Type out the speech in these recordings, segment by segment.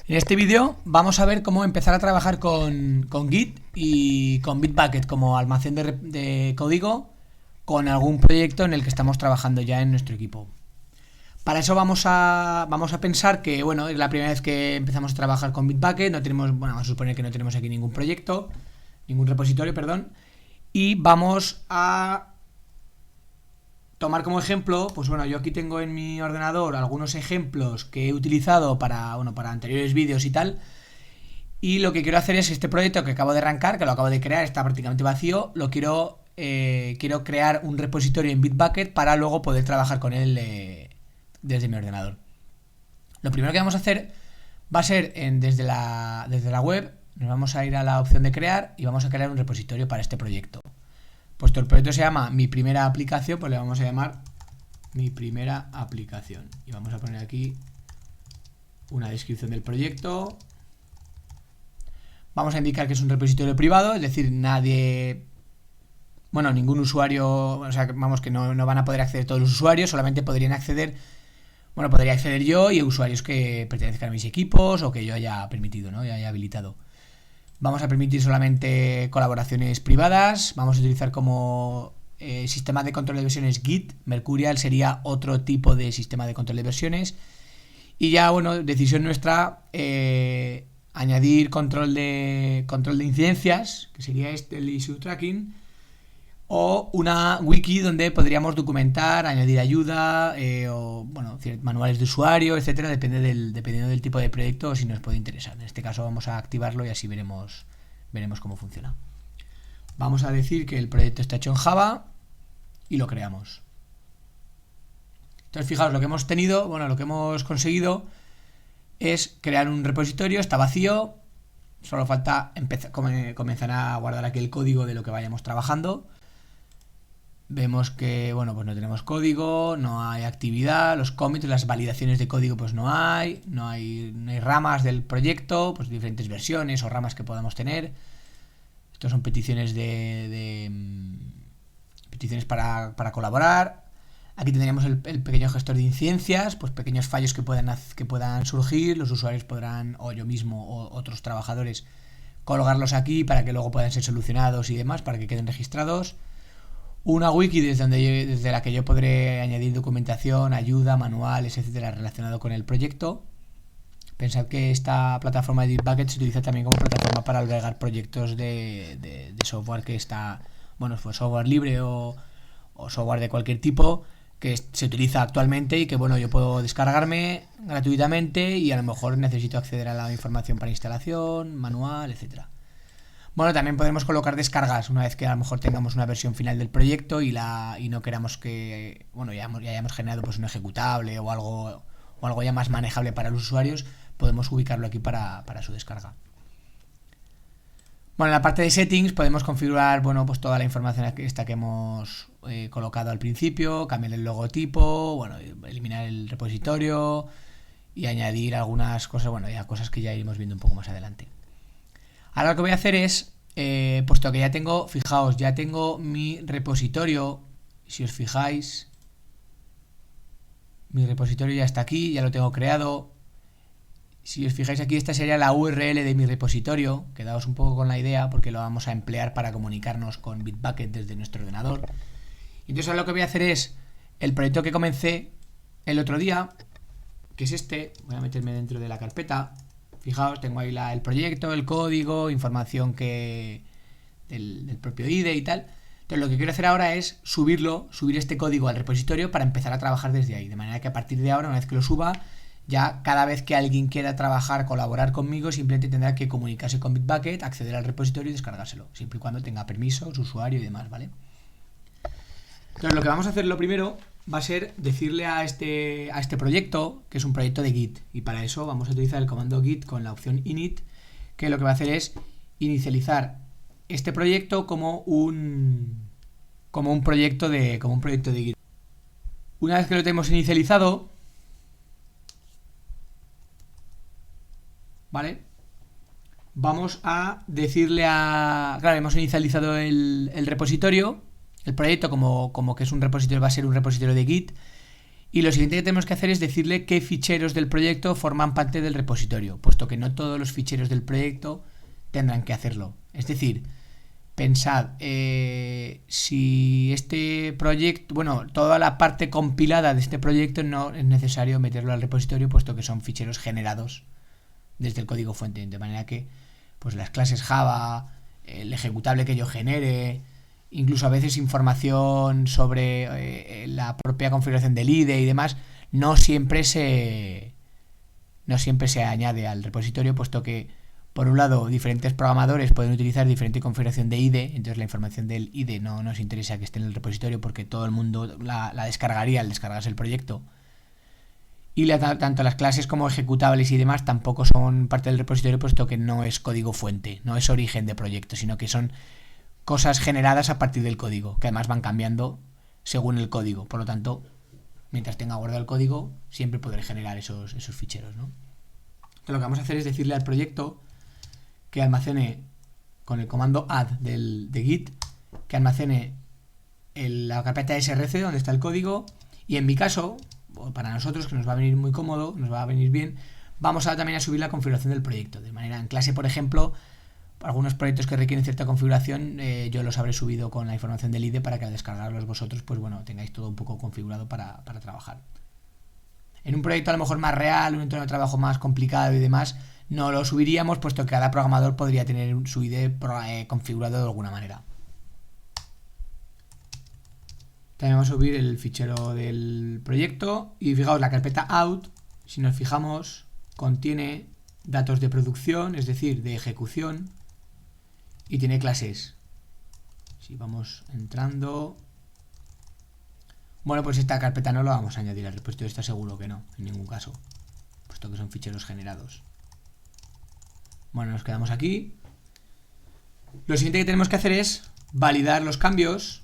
En este vídeo vamos a ver cómo empezar a trabajar con Git y con Bitbucket como almacén de código con algún proyecto en el que estamos trabajando ya en nuestro equipo. Para eso vamos a pensar que, bueno, es la primera vez que empezamos a trabajar con Bitbucket, vamos a suponer que no tenemos aquí ningún proyecto, ningún repositorio, perdón, y vamos a tomar como ejemplo, pues bueno, yo aquí tengo en mi ordenador algunos ejemplos que he utilizado para anteriores vídeos y tal. Y lo que quiero hacer es este proyecto que acabo de arrancar, que lo acabo de crear, está prácticamente vacío. Quiero crear un repositorio en Bitbucket para luego poder trabajar con él desde mi ordenador. Lo primero que vamos a hacer va a ser desde la web. Nos vamos a ir a la opción de crear y vamos a crear un repositorio para este proyecto. Puesto el proyecto se llama Mi Primera Aplicación, pues le vamos a llamar Mi Primera Aplicación. Y vamos a poner aquí una descripción del proyecto. Vamos a indicar que es un repositorio privado, es decir, ningún usuario, que no van a poder acceder todos los usuarios, solamente podría acceder yo y usuarios que pertenezcan a mis equipos o que yo haya permitido, ¿no? Ya haya habilitado. Vamos a permitir solamente colaboraciones privadas. Vamos a utilizar como sistema de control de versiones Git. Mercurial sería otro tipo de sistema de control de versiones. Y ya, decisión nuestra, añadir control de incidencias, que sería el issue tracking, o una wiki donde podríamos documentar, añadir ayuda, manuales de usuario, etcétera, dependiendo del tipo de proyecto o si nos puede interesar. En este caso vamos a activarlo y así veremos cómo funciona. Vamos a decir que el proyecto está hecho en Java y lo creamos. Entonces, fijaos, lo que hemos conseguido es crear un repositorio, está vacío, solo falta comenzar a guardar aquí el código de lo que vayamos trabajando. Vemos que, no tenemos código, no hay actividad, los commits, las validaciones de código pues no hay ramas del proyecto, pues diferentes versiones o ramas que podamos tener. Estos son peticiones peticiones para colaborar. Aquí tendríamos el pequeño gestor de incidencias, pues pequeños fallos que puedan surgir, los usuarios podrán, o yo mismo o otros trabajadores, colocarlos aquí para que luego puedan ser solucionados y demás, para que queden registrados. Una wiki desde la que yo podré añadir documentación, ayuda, manuales, etcétera, relacionado con el proyecto. Pensad que esta plataforma de Bitbucket se utiliza también como plataforma para albergar proyectos de software que está, pues software libre o software de cualquier tipo que se utiliza actualmente y que yo puedo descargarme gratuitamente y a lo mejor necesito acceder a la información para instalación, manual, etcétera. También podemos colocar descargas una vez que a lo mejor tengamos una versión final del proyecto y no queramos que, ya hayamos generado pues un ejecutable o algo ya más manejable para los usuarios, podemos ubicarlo aquí para su descarga. En la parte de settings podemos configurar, pues toda la información que hemos colocado al principio, cambiar el logotipo, eliminar el repositorio y añadir algunas cosas, cosas que ya iremos viendo un poco más adelante. Ahora lo que voy a hacer es, puesto que ya tengo mi repositorio, si os fijáis, mi repositorio ya está aquí, ya lo tengo creado. Si os fijáis aquí, esta sería la URL de mi repositorio, quedaos un poco con la idea porque lo vamos a emplear para comunicarnos con Bitbucket desde nuestro ordenador. Entonces ahora lo que voy a hacer es, el proyecto que comencé el otro día, que es este, voy a meterme dentro de la carpeta. Fijaos, tengo ahí el proyecto, el código, información del propio IDE y tal. Entonces lo que quiero hacer ahora es subir este código al repositorio para empezar a trabajar desde ahí. De manera que a partir de ahora, una vez que lo suba, ya cada vez que alguien quiera colaborar conmigo, simplemente tendrá que comunicarse con Bitbucket, acceder al repositorio y descargárselo. Siempre y cuando tenga permisos, usuario y demás, ¿vale? Entonces lo que vamos a hacer lo primero va a ser decirle a este proyecto que es un proyecto de Git, y para eso vamos a utilizar el comando Git con la opción init, que lo que va a hacer es inicializar este proyecto como un proyecto de Git. Una vez que lo tenemos inicializado, ¿vale? Vamos a decirle hemos inicializado el repositorio, el proyecto como que es un repositorio, va a ser un repositorio de Git. Y lo siguiente que tenemos que hacer es decirle qué ficheros del proyecto forman parte del repositorio, puesto que no todos los ficheros del proyecto tendrán que hacerlo. Es decir, pensad, si este proyecto, bueno, toda la parte compilada de este proyecto no es necesario meterlo al repositorio, puesto que son ficheros generados desde el código fuente, de manera que pues las clases Java, el ejecutable que yo genere, incluso a veces información sobre la propia configuración del IDE y demás, no siempre se añade al repositorio, puesto que por un lado diferentes programadores pueden utilizar diferente configuración de IDE, entonces la información del IDE no nos interesa que esté en el repositorio porque todo el mundo la descargaría al descargarse el proyecto. Y tanto las clases como ejecutables y demás tampoco son parte del repositorio, puesto que no es código fuente, no es origen de proyecto, sino que son cosas generadas a partir del código, que además van cambiando según el código. Por lo tanto, mientras tenga guardado el código, siempre podré generar esos ficheros, ¿no? Entonces, lo que vamos a hacer es decirle al proyecto que almacene con el comando add de Git, que almacene la carpeta src donde está el código, y en mi caso, para nosotros, que nos va a venir muy cómodo, nos va a venir bien, vamos también a subir la configuración del proyecto. De manera, en clase, por ejemplo, algunos proyectos que requieren cierta configuración, yo los habré subido con la información del IDE para que al descargarlos vosotros, pues bueno, tengáis todo un poco configurado para trabajar. En un proyecto a lo mejor más real, un entorno de trabajo más complicado y demás, no lo subiríamos, puesto que cada programador podría tener su IDE configurado de alguna manera. También vamos a subir el fichero del proyecto y fijaos, la carpeta out, si nos fijamos, contiene datos de producción, es decir, de ejecución, y tiene clases. Si vamos entrando, bueno, pues esta carpeta no la vamos a añadir al repositorio, está seguro que no, en ningún caso, puesto que son ficheros generados. Bueno, nos quedamos aquí. Lo siguiente que tenemos que hacer es validar los cambios.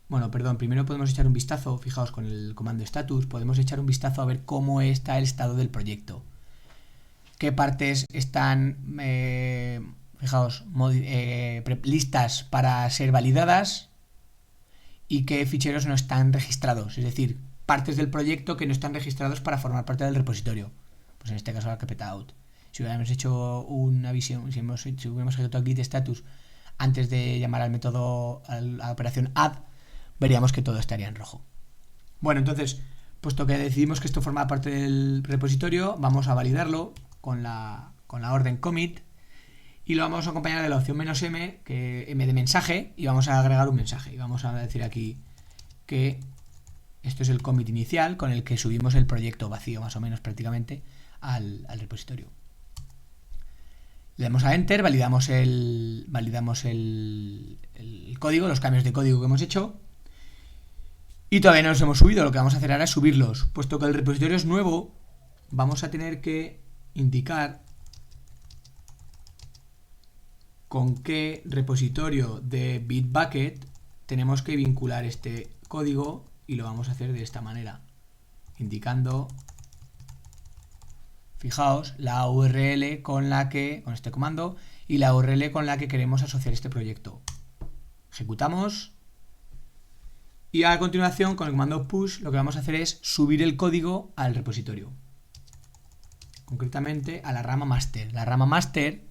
Bueno, perdón, primero podemos echar un vistazo, fijaos, con el comando status, podemos echar un vistazo a ver cómo está el estado del proyecto. Qué partes están, fijaos, listas para ser validadas y qué ficheros no están registrados, es decir, partes del proyecto que no están registrados para formar parte del repositorio. Pues en este caso la carpeta out. Si hubiéramos hecho una visión, si hubiéramos ejecutado git status antes de llamar al método, a la operación add, veríamos que todo estaría en rojo. Bueno, entonces, puesto que decidimos que esto forma parte del repositorio, vamos a validarlo con la orden commit y lo vamos a acompañar de la opción "-m", que m de mensaje, y vamos a agregar un mensaje. Y vamos a decir aquí que esto es el commit inicial con el que subimos el proyecto vacío, más o menos prácticamente, al repositorio. Le damos a enter, validamos el código, los cambios de código que hemos hecho. Y todavía no los hemos subido, lo que vamos a hacer ahora es subirlos. Puesto que el repositorio es nuevo, vamos a tener que indicar con qué repositorio de Bitbucket tenemos que vincular este código, y lo vamos a hacer de esta manera, indicando, fijaos, la URL con este comando, y la URL con la que queremos asociar este proyecto. Ejecutamos. Y a continuación, con el comando push, lo que vamos a hacer es subir el código al repositorio. Concretamente a la rama master. La rama master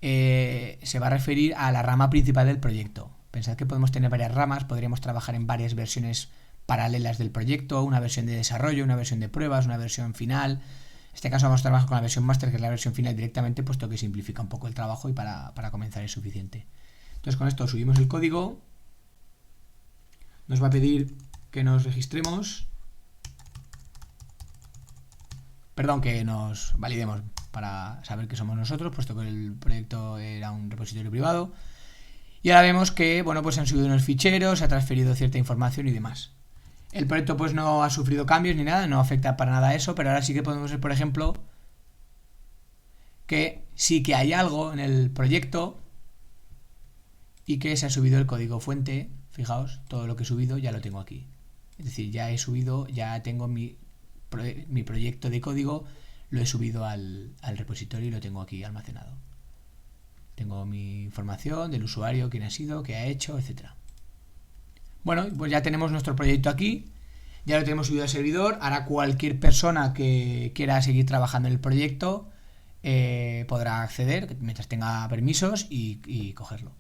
se va a referir a la rama principal del proyecto. Pensad que podemos tener varias ramas, podríamos trabajar en varias versiones paralelas del proyecto, una versión de desarrollo, una versión de pruebas, una versión final. En este caso vamos a trabajar con la versión master, que es la versión final directamente, puesto que simplifica un poco el trabajo y para comenzar es suficiente. Entonces con esto subimos el código. Nos va a pedir que nos registremos. Perdón, que nos validemos para saber que somos nosotros, puesto que el proyecto era un repositorio privado. Y ahora vemos que, bueno, pues se han subido unos ficheros, se ha transferido cierta información y demás. El proyecto pues no ha sufrido cambios ni nada, no afecta para nada a eso, pero ahora sí que podemos ver, por ejemplo, que sí que hay algo en el proyecto y que se ha subido el código fuente. Fijaos, todo lo que he subido ya lo tengo aquí. Es decir, ya he subido, ya tengo mi proyecto de código, lo he subido al repositorio y lo tengo aquí almacenado. Tengo mi información del usuario, quién ha sido, qué ha hecho, etc. Bueno, pues ya tenemos nuestro proyecto aquí. Ya lo tenemos subido al servidor. Ahora cualquier persona que quiera seguir trabajando en el proyecto podrá acceder mientras tenga permisos y cogerlo.